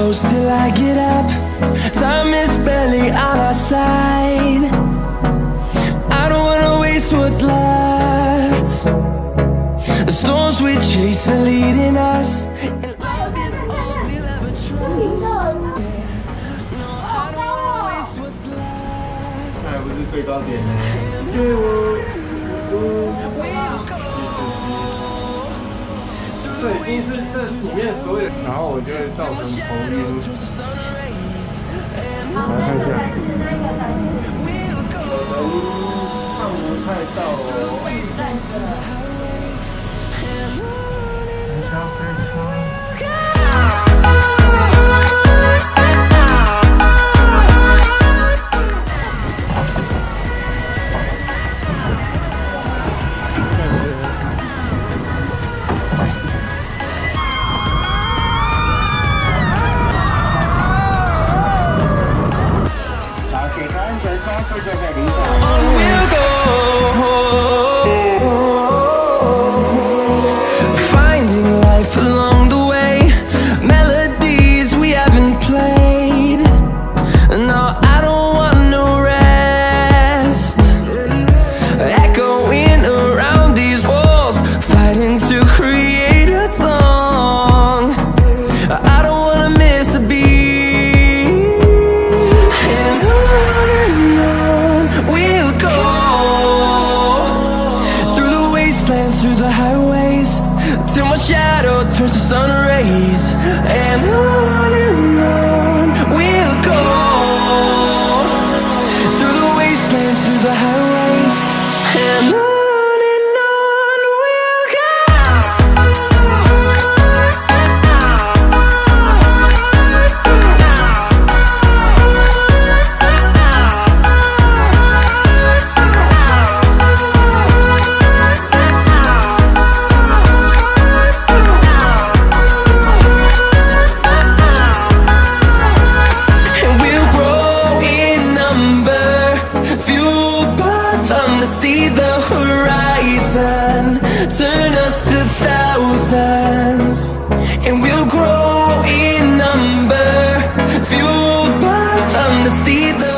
close till I get up. Time is barely on our side. I don't wanna waste what's left. The storms we chase are leading us, and love is all we'll ever trust. No, I don't wanna waste what's left. 那还不是最高点呢？这已经是这里面所有，然后我就会造成头晕。来看一下，看不太到。小飞车。Finding life along the way, melodies we haven't played. No, I don't want no rest. Echoing around these walls, fighting to create a song. I don't wanna miss a beat. And on we'll go, through the wastelands, through the highways, till my shadow turns to sun rays. And on we'll go, through the wastelands, through the highways, and on we'll go. See the horizon turn us to thousands, and we'll grow in number, fueled by them to see the